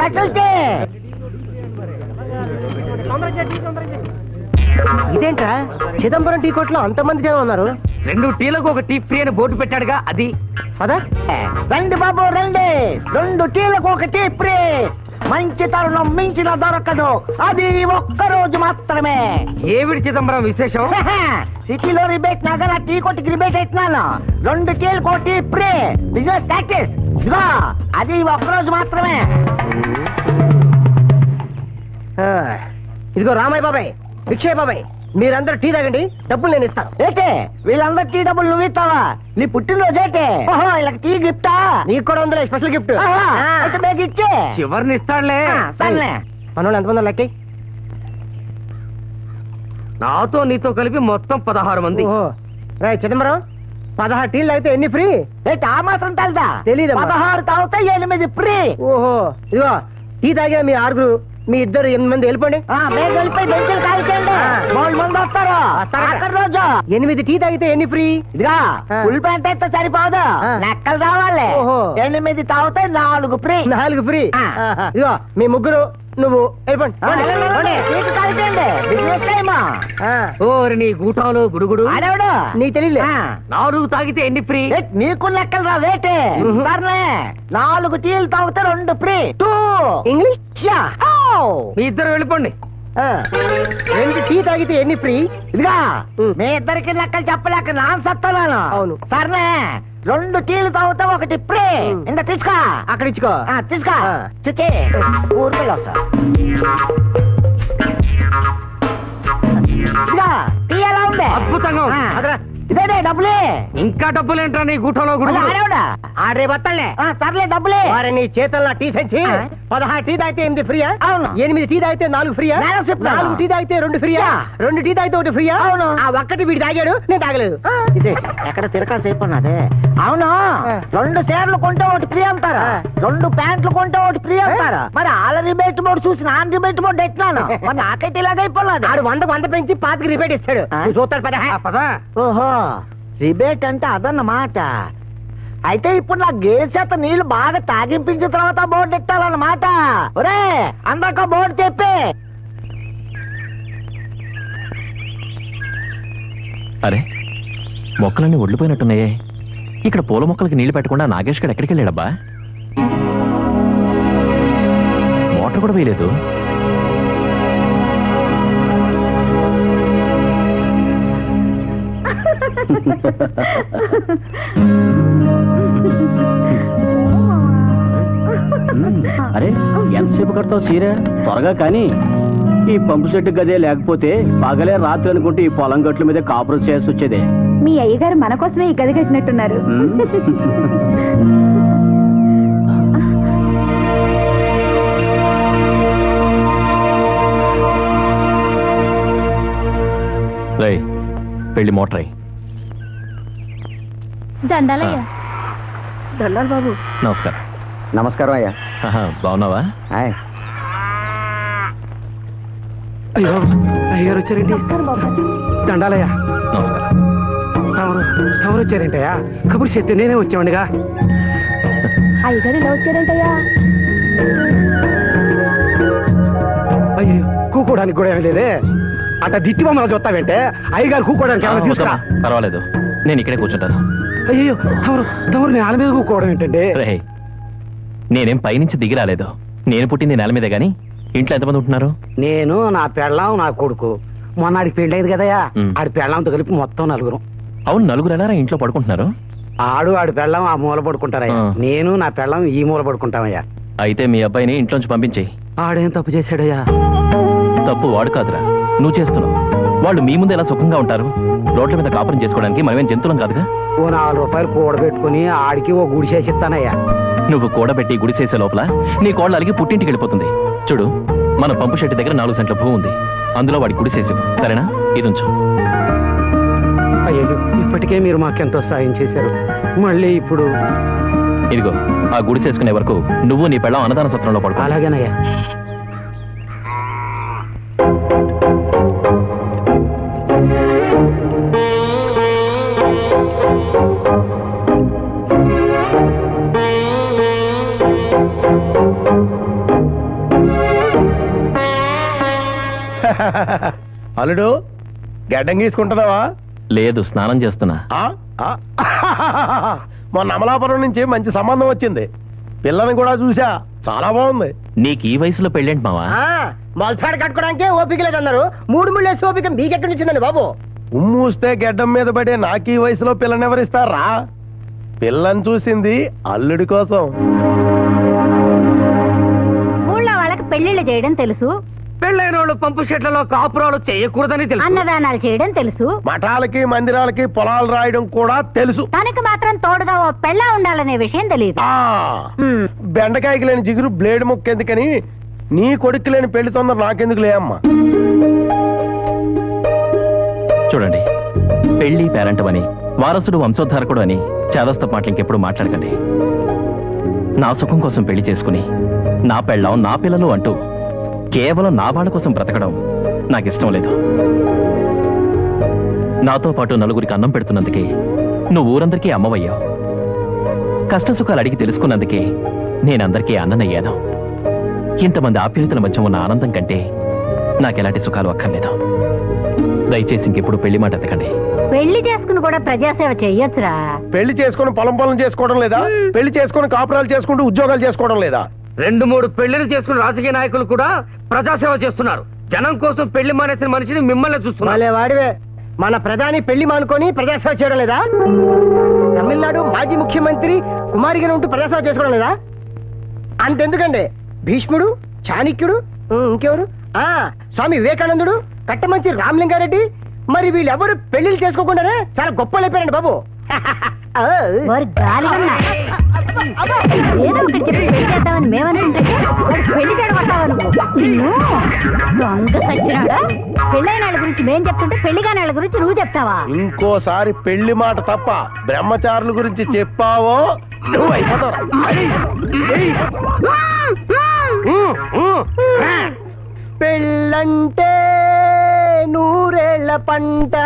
Special tea. ఇదేంట్రా Chidambaram tea కొట్లో అంతమంది జనం ఉన్నారు. 2 టీలకు 1 టీ ఫ్రీ అని బోర్డు పెట్టాడుగా అది. పదా రండి బాబు రండి, 2 టీలకు 1 టీ ఫ్రీ. మంచి తరుణం మించిన దొరకదు, అది ఒక్కరోజు మాత్రమే. ఏమిటి చిదంబరం విశేషం? సిటీలో రిబేట్ నగర టీ కొట్టుకి రిబేట్ ఇస్తున్నాను. 2 టీలకు 1 టీ ఫ్రీ. Business practice. ఇదిగో అది ఒక్కరోజు మాత్రమే. ఇదిగో రామయ్య బాబాయ్, విక్షయ్ బాబాయ్, మీరందరూ టీ తాగండి, డబ్బులు నేను ఇస్తాను. ఏంటే వీళ్ళందరూ టీ డబ్బులు నువ్వు ఇస్తావా? నీ పుట్టినరోజు ఏంటే? ఓహో వీళ్ళకి టీ గిఫ్టా? నీకు కూడా ఉందిలే స్పెషల్ గిఫ్ట్. అయితే బ్యాగ్ ఇచ్చే చివరిని ఇస్తాడులే. సర్లే మనోళ్ళు ఎంతమంది లెక్క? నాతో నీతో కలిపి మొత్తం 16 మంది. రాయ్ చిదంబరం, 16 టీలు తాగితే ఎన్ని ఫ్రీ? ఏంటి ఆ మాత్రం తెలదా? తెలీదు. 16 తాగితే 8 ఫ్రీ. ఓహో ఇదిగో టీ తాగే మీ 6, మీ 2 8 మంది వెళ్ళిపోండి. వెళ్ళిపోయి బెంచులు కాల్చండి, 3 మంది వస్తారు. రోజు 8 టీ తాగితే ఎన్ని ఫ్రీ? ఇదిగా ఫుల్ ప్యాంట్ అయితే సరిపోదు, లెక్కలు రావాలి. 8 తాగితే 4 ఫ్రీ. 4 ఫ్రీ. ఇదిగో మీ 3 నువ్వు వెళ్ళిపోండి. ఓరి నీ గూటాలు గుడుగుడు ఆడేవాడు నీకు తెలియదు. 4 తాగితే ఎన్ని ఫ్రీ? నీకు లెక్కలు రా వేటే. సర్లే 4 టీలు తాగితే 2 ఫ్రీ. 2 ఇంగ్లీష్. మీ 2 వెళ్ళిపోండి. 2 టీ తాగితే ఎన్ని ఫ్రీ? ఇదిగా మీ 2కి లెక్కలు చెప్పలేక నాన్ సత్తున్నాను. అవును సర్లే 2 టీలు తాగితే 1 ఫ్రీ. ఇంత తీసుకో. అక్కడ ఇచ్చుకో. తీసుకో చిచ్చి ఊరికి వస్తా. టీ ఎలా ఉంది? అద్భుతంగా. ఇదే డబ్బులే. ఇంకా డబ్బులు ఏంట్రా నీ గూటలో గుడి? ఆడే బత్తలే. సర్లే డబ్బులే. వారి నీ చేతుల్లో టీ సంచి 16 టీ తాగితే 8 ఫ్రీయా? అవును. 8 టీ తాగితే 4 ఫ్రీయా? 4 టీ తాగితే 2 ఫ్రీయా? 2 టీ తాగితే 1 ఫ్రీయా? అవును. ఆ ఒక్కటి వీడు తాగాడు, నేను తాగలేదు. ఇదే ఎక్కడ తిరగా సేపు ఉన్నదే. అవును 2 చీరలు కొంటే 1 ఫ్రీ అంటారా? 2 ప్యాంట్లు కొంటే 1 ఫ్రీ అంటారా? మరి ఆల రిబేట్ బోర్డు చూసి నాన్ రిబేట్ బోర్డు ఎట్లాను? మరి నాకైతే ఇలాగైపోలేదు. ఆడు 100 పెంచి 5కి రిబేట్ ఇస్తాడు. చూస్తాడు పదా. ఓహో రిబేట్ అంటే అదన్నమాట. అయితే ఇప్పుడు నా గేర్ చేత నీళ్లు బాగా తాగింపించిన తర్వాత బోర్డు ఎట్టాలన్నమాట. ఒరే అందాక బోర్డు చెప్పి. అరే మొక్కలన్నీ ఒడ్లిపోయినట్టున్నాయే. ఇక్కడ పూల మొక్కలకి నీళ్లు పెట్టకుండా నాగేష్ గడు ఎక్కడికి వెళ్ళాడబ్బా? మోటార్ కూడా వేయలేదు. అరే ఎంతసేపు కడతావు చీర? త్వరగా కానీ. ఈ పంపు సెట్టు గదే లేకపోతే పగలే రాత్రి అనుకుంటే ఈ పొలం గట్ల మీద కాపురం చేయాల్సి వచ్చేదే. మీ అయ్యగారు మన కోసమే ఈ గది కట్టినట్టున్నారు. పెళ్లి మోటరై. దండాలయ్యా. దండాలు బాబు. నమస్కారం. నమస్కారం అయ్యా. బాగున్నావా? అయ్యో అయ్యారు వచ్చారేంటి? దండాలయ్యా. నమస్కారం. ఎవరు వచ్చారేంటయ్యా? కబురు చెప్తే నేనే వచ్చామండిగా. అయ్యగారు ఇలా వచ్చారేంటయ్యా? అయ్యో కూకోడానికి కూడా ఏమి లేదే. అట్లా దిట్టి మమ్మల్ని చూస్తావేంటే? అయ్యగారు కూకోడానికి ఏమైనా తీసుకురా. పర్వాలేదు, నేను ఇక్కడే కూర్చుంటాను. అయ్యో తమరు నేల మీద కూకోవడం ఏంటండి? నేనేం పైనుంచి దిగి రాలేదు. నేను పుట్టింది నేల మీదే గాని ఇంట్లో ఎంతమంది ఉంటున్నారు? నేను, నా పెళ్ళాం, నా కొడుకు. మొన్న ఆడికి పెళ్ళైంది కదయా, ఆడి పెళ్ళాంతో కలిపి మొత్తం 4. అవును, 4 ఎలా ఇంట్లో పడుకుంటున్నారు? ఆడి పెళ్ళాం ఆ మూల పడుకుంటారయ్యా, నేను నా పెళ్ళాం ఈ మూల పడుకుంటామయ్యా. అయితే మీ అబ్బాయిని ఇంట్లోంచి పంపించేయి. ఆడేం తప్పు చేశాడయ్యా? తప్పు వాడు కాదురా, నువ్వు చేస్తున్నావు. వాళ్ళు మీ ముందు ఎలా సుఖంగా ఉంటారు? రోడ్ల మీద కాపురం చేసుకోవడానికి మనమేం జంతువులం కాదుగా. ఓ 4 రూపాయలు కూడబెట్టుకుని ఆడికి ఓ గుడిసేసిస్తానయ్యా. నువ్వు కూడబెట్టి గుడిసేసే లోపల నీ కోళ్ళ అలిగి పుట్టింటికి వెళ్ళిపోతుంది. చూడు, మన పంపు షెట్టి దగ్గర 4 సెంట్ల భూ ఉంది. అందులో వాడి గుడిసేసి, సరేనా? ఇది ఉంచు. అయ్యో, ఇప్పటికే మీరు మాకెంతో సాయం చేశారు, మళ్ళీ ఇప్పుడు ఇదిగో ఆ గుడిసేసుకునే వరకు నువ్వు నీ పెళ్ళం అన్నదాన సత్రంలో పడుకో. అలాగేనయ్యా. అల్లుడు గడ్డం గీసుకుంటున్నావా? లేదు, స్నానం చేస్తున్నా. మొన్న అమలాపురం నుంచి మంచి సంబంధం వచ్చింది. పిల్లని కూడా చూసా, చాలా బాగుంది. నీకు ఈ వయసులో పెళ్ళేంటి మావా? మొలపాడు కట్టుకోవడానికే ఓపిక లేదన్నారు. 3 ముళ్ళేసి ఓపిక మీకెక్కడి నుంచిందండి బాబు? ఉమ్మూస్తే గడ్డం మీద పడే నాకు ఈ వయసులో పిల్లనెవరిస్తారా? పిల్లని చూసింది అల్లుడి కోసం. ఊళ్ళో వాళ్ళకి పెళ్లిళ్ళు చేయడం తెలుసు, పెళ్ళైన వాళ్ళు పంపు షెట్లలో కాపురాలు చేయకూడదని తెలుసు, అన్నదానాలు చేయడం తెలుసు, మఠాలకి మందిరాలకి పొలాలు రాయడం కూడా తెలుసు. తనకి మాత్రం తోడుగా ఓ పెళ్ళ ఉండాలనే విషయం తెలియదు. బెండకాయకి లేని జిగురు బ్లేడ్ ముక్క ఎందుకని నీ కొడుకు లేని పెళ్లి తొందర నాకెందుకు లేమ్మా? చూడండి, పెళ్లి పేరంటమని, వారసుడు వంశోద్ధారకుడు అని చేదస్త మాటలు ఇంకెప్పుడు మాట్లాడకండి. నా సుఖం కోసం పెళ్లి చేసుకుని నా పెళ్ళం నా పిల్లలు అంటూ కేవలం నా వాళ్ళ కోసం బ్రతకడం నాకు ఇష్టం లేదు. నాతో పాటు నలుగురికి అన్నం పెడుతున్నందుకే నువ్వు ఊరందరికీ అమ్మవయ్యావు. కష్టసుఖాలు అడిగి తెలుసుకున్నందుకే నేనందరికీ అన్ననయ్యాను. ఇంతమంది ఆప్యాయతల మధ్య ఉన్న ఆనందం కంటే నాకెలాంటి సుఖాలు అక్కర్లేదు. దయచేసి ఇంకెప్పుడు పెళ్లి మాట ఎత్తకండి. పెళ్లి చేసుకుని కూడా ప్రజాసేవ చెయ్యొచ్చురా. పెళ్లి చేసుకుని పొలం చేసుకోవడం లేదా? పెళ్లి చేసుకుని కాపురాలు చేసుకుంటూ ఉద్యోగాలు చేసుకోవడం లేదా? 2-3 పెళ్లిని చేసుకున్న రాజకీయ నాయకులు కూడా ప్రజాసేవ చేస్తున్నారు. జనం కోసం పెళ్లి మానేసిన మనిషిని మిమ్మల్ని చూస్తున్నారు. వాడివే మన ప్రధాని పెళ్లి మానుకొని ప్రజాసేవ చేయడం లేదా? తమిళనాడు మాజీ ముఖ్యమంత్రి కుమారిగా ఉంటూ ప్రజాసేవ చేసుకోవడం లేదా? అంతెందుకండి, భీష్ముడు, చాణక్యుడు, ఇంకెవరు, స్వామి వివేకానందుడు, కట్టమంచి రామలింగారెడ్డి, మరి వీళ్ళెవరు పెళ్లిళ్ళు చేసుకోకుండానే చాలా గొప్పలు అయిపోయారండి బాబు. పెళ్ళైన గురించి మేం చెప్తుంటే పెళ్లిగాని వాళ్ళ గురించి నువ్వు చెప్తావా? ఇంకోసారి పెళ్లి మాట తప్ప బ్రహ్మచారుల గురించి చెప్పావో నువ్వు అయిపోతావు. పెళ్ళంటే 100 పంట.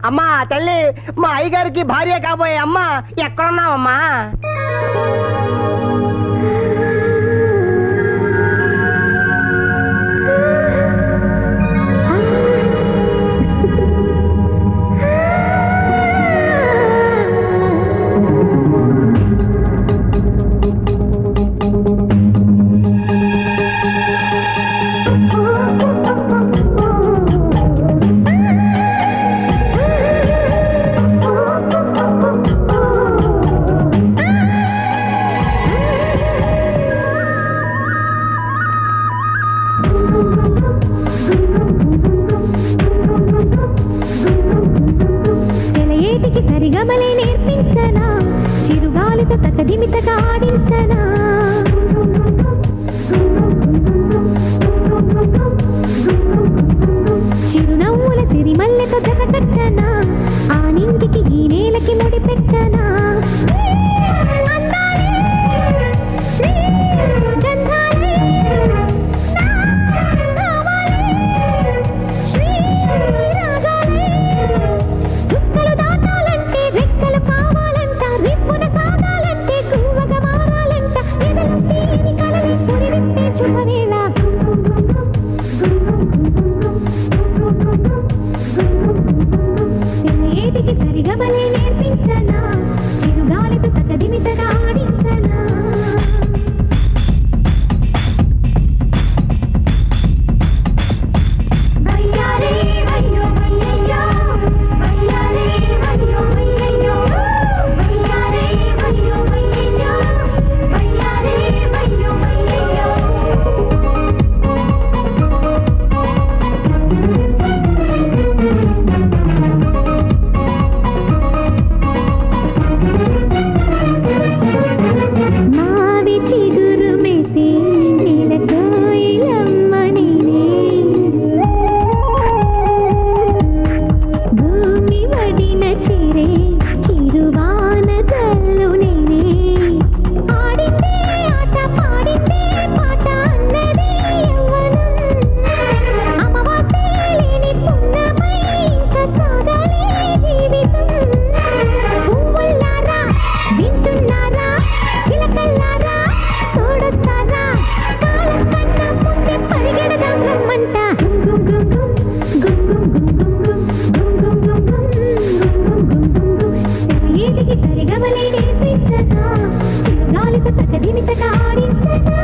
అమ్మా తల్లి, మా అయ్యగారికి భార్య కాబోయే అమ్మా, ఎక్కడున్నావమ్మా? ఆడించనా